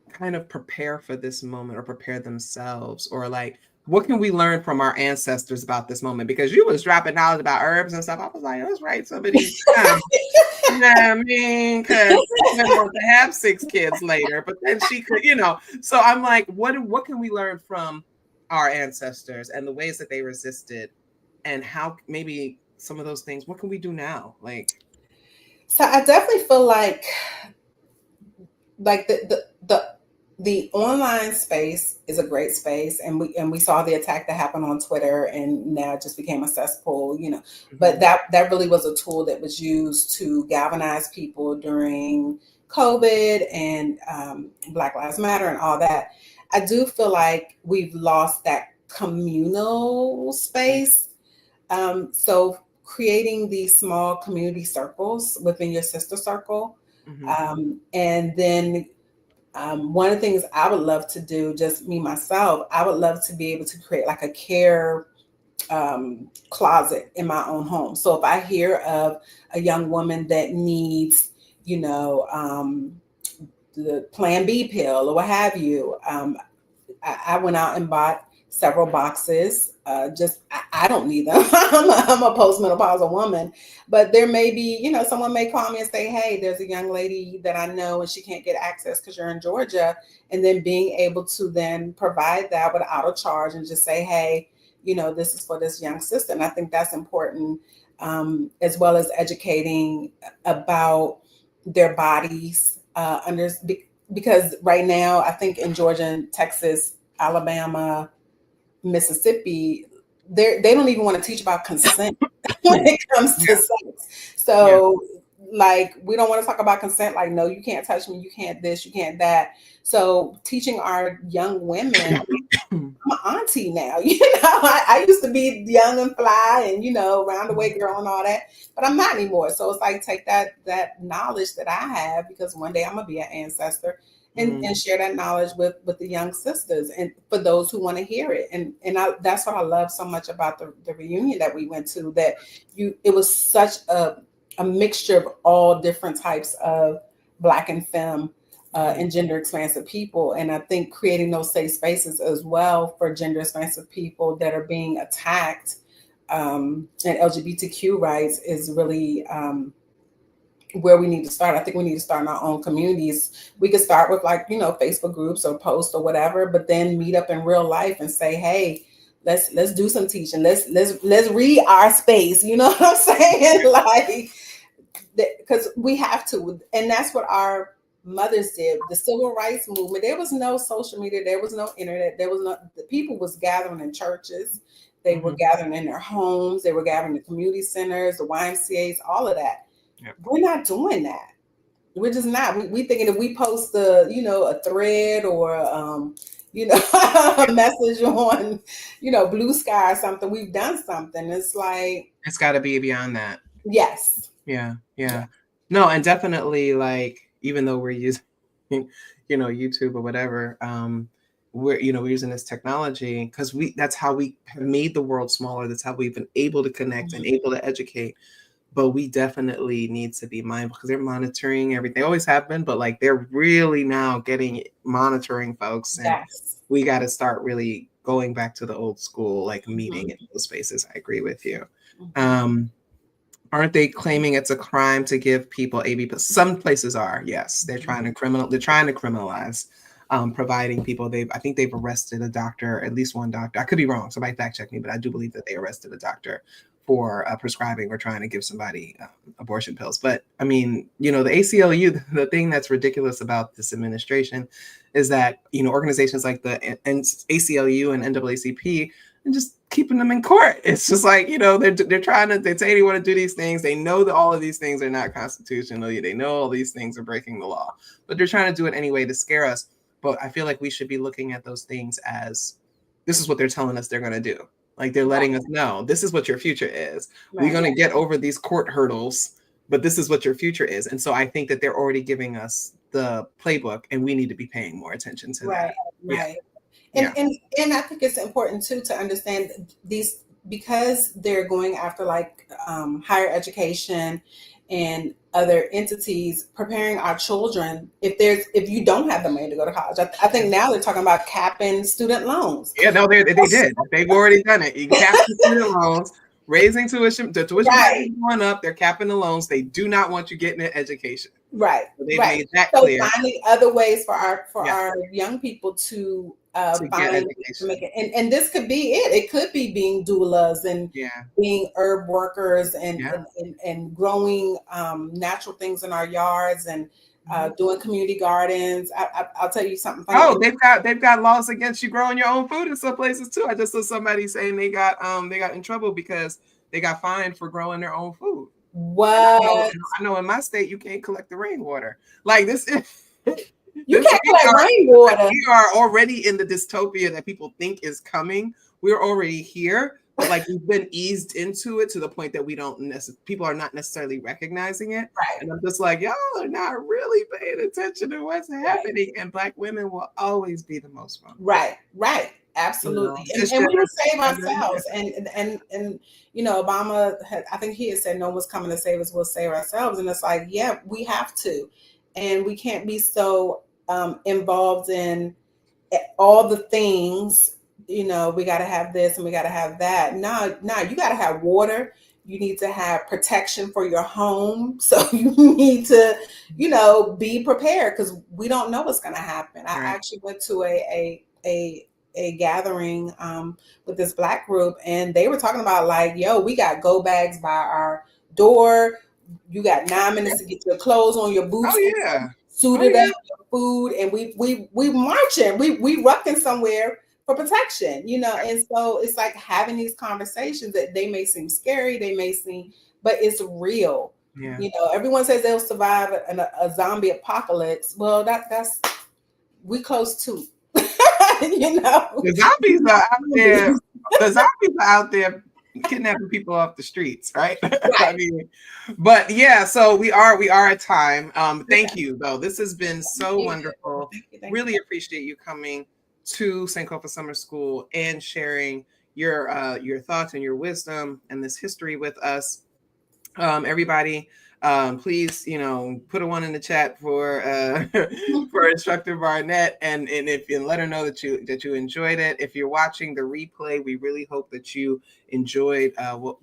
kind of prepare for this moment or prepare themselves or like what can we learn from our ancestors about this moment? Because you was dropping knowledge about herbs and stuff. I was like, let's write some of these down. You know what I mean? Because she went on to have 6 kids later, but then she could, So I'm like, what can we learn from our ancestors and the ways that they resisted, and how maybe some of those things, what can we do now? Like,
So I definitely feel like the online space is a great space, and we saw the attack that happened on Twitter, and now it just became a cesspool, But that really was a tool that was used to galvanize people during COVID and Black Lives Matter and all that. I do feel like we've lost that communal space. So creating these small community circles within your sister circle, and then one of the things I would love to do, just me myself, I would love to be able to create like a care closet in my own home. So if I hear of a young woman that needs, the Plan B pill or what have you, I went out and bought several boxes. I don't need them. I'm a postmenopausal woman, but there may be, someone may call me and say, "Hey, there's a young lady that I know, and she can't get access because you're in Georgia." And then being able to then provide that without a charge and just say, "Hey, this is for this young sister." And I think that's important, as well as educating about their bodies, because right now, I think in Georgia and Texas, Alabama, Mississippi, they don't even want to teach about consent when it comes to sex. So, like, we don't want to talk about consent. Like, no, you can't touch me. You can't this. You can't that. So, teaching our young women. I'm an auntie now. I used to be young and fly and round the way girl and all that, but I'm not anymore. So it's like take that knowledge that I have, because one day I'm gonna be an ancestor, and share that knowledge with the young sisters, and for those who want to hear it. And that's what I love so much about the reunion that we went to, that it was such a mixture of all different types of Black and femme and gender expansive people. And I think creating those safe spaces as well for gender expansive people that are being attacked, and LGBTQ rights is really where we need to start. I think we need to start in our own communities. We could start with Facebook groups or posts or whatever, but then meet up in real life and say, "Hey, let's do some teaching. Let's read our space." You know what I'm saying? Like, because we have to. And that's what our mothers did. The civil rights movement, there was no social media, there was no internet, the people was gathering in churches, they were gathering in their homes, they were gathering in community centers, the YMCAs, all of that. We're not doing that. We're just not. We thinking if we post a thread or a message on Blue Sky or something, we've done something. It's like,
it's got to be beyond that.
Yes.
Yeah. No, and definitely, like, even though we're using YouTube or whatever, we're using this technology because that's how we have made the world smaller. That's how we've been able to connect and able to educate. But we definitely need to be mindful because they're monitoring everything. They always have been, but like they're really now monitoring folks. And we got to start really going back to the old school, like meeting in those spaces. I agree with you. Aren't they claiming it's a crime to give people AB? Some places are, yes. They're trying to criminalize providing people. I think they've arrested a doctor, at least one doctor. I could be wrong. Somebody fact check me, but I do believe that they arrested a doctor for prescribing or trying to give somebody abortion pills. But I mean, the ACLU, the thing that's ridiculous about this administration is that, organizations like the ACLU and NAACP, and just keeping them in court. It's just like, they're trying to, they say they want to do these things. They know that all of these things are not constitutional. They know all these things are breaking the law, but they're trying to do it anyway to scare us. But I feel like we should be looking at those things as, this is what they're telling us they're going to do. Like, they're letting us know, this is what your future is. We're going to get over these court hurdles, but this is what your future is. And so I think that they're already giving us the playbook, and we need to be paying more attention to that.
Right. And I think it's important too to understand these, because they're going after higher education and other entities preparing our children if you don't have the money to go to college. I think now they're talking about capping student loans.
Yeah, no, they did. They've already done it. You cap the student loans, raising tuition. The tuition
Right.
is going up. They're capping the loans. They do not want you getting an education.
Right.
So they've
Right.
made that
So
clear.
finding other ways for our
Yeah.
young people to
To get
find
education.
to make it, and this could be it. It could be being doulas and
Yeah.
being herb workers and
Yeah.
and growing natural things in our yards and doing community gardens. I'll tell you something funny.
Oh, they've got laws against you growing your own food in some places too. I just saw somebody saying they got in trouble because they got fined for growing their own food.
What?
I know in my state you can't collect the rainwater. Like this is
You can't collect rainwater.
We are already in the dystopia that people think is coming. We're already here, but like we've been eased into it to the point that we don't people are not necessarily recognizing it.
Right.
And I'm just like, y'all are not really paying attention to what's happening. And Black women will always be the most vulnerable.
Right. Right. Absolutely. And we can save ourselves. And you know, Obama I think he had said no one's coming to save us, we'll save ourselves. And it's like, yeah, we have to. And we can't be so involved in all the things, you know, we got to have this and we got to have that. No, you got to have water. You need to have protection for your home. So you need to, you know, be prepared because we don't know what's going to happen. Right. I actually went to a gathering with this Black group, and they were talking about like, yo, we got go bags by our door. You got 9 minutes to get your clothes on, your boots, suited up, your food, and we marching, we rucking somewhere for protection, you know. And so it's like having these conversations that they may seem scary, they may seem, but it's real. Yeah. You know, everyone says they'll survive a zombie apocalypse. Well, that's we close to. You know,
the zombies are out there. The zombies are out there kidnapping people off the streets, right? I mean, but yeah, so we are at time. Thank you though. This has been so wonderful. Thank really appreciate you coming to Sankofa Summer School and sharing your thoughts and your wisdom and this history with us. Everybody, please, you know, put a 1 in the chat for for Instructor Barnett, and if you let her know that you enjoyed it. If you're watching the replay, we really hope that you enjoyed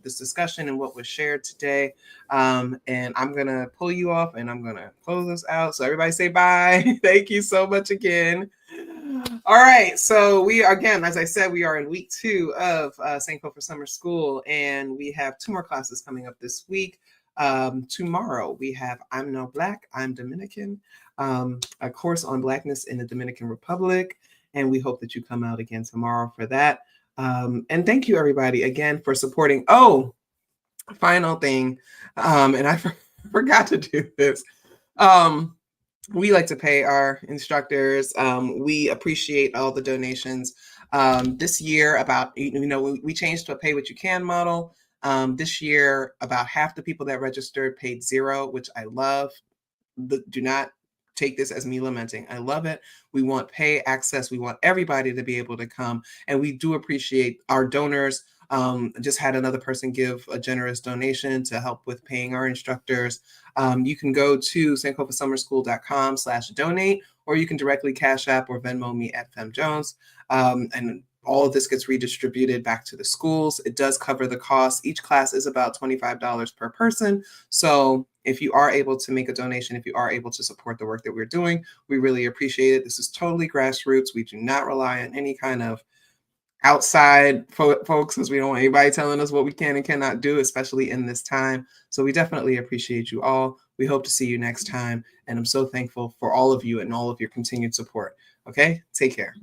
this discussion and what was shared today. And I'm gonna pull you off, and I'm gonna close this out. So everybody say bye. Thank you so much again. All right, so we again, as I said, we are in week 2 of Sankofa Summer School, and we have 2 more classes coming up this week. Tomorrow we have I'm No Black, I'm Dominican, a course on Blackness in the Dominican Republic, and we hope that you come out again tomorrow for that. And thank you everybody again for supporting. Oh, final thing, and I forgot to do this. We like to pay our instructors. We appreciate all the donations. This year, about, you know, we changed to a pay what you can model. This year, about half the people that registered paid $0, which I love. Do not take this as me lamenting. I love it. We want pay access. We want everybody to be able to come. And we do appreciate our donors. Just had another person give a generous donation to help with paying our instructors. You can go to sankofasummerschool.com/donate, or you can directly Cash App or Venmo me at FemJones. And all of this gets redistributed back to the schools. It does cover the cost. Each class is about $25 per person. So if you are able to make a donation, if you are able to support the work that we're doing, we really appreciate it. This is totally grassroots. We do not rely on any kind of outside folks, because we don't want anybody telling us what we can and cannot do, especially in this time. So we definitely appreciate you all. We hope to see you next time. And I'm so thankful for all of you and all of your continued support. Okay, take care.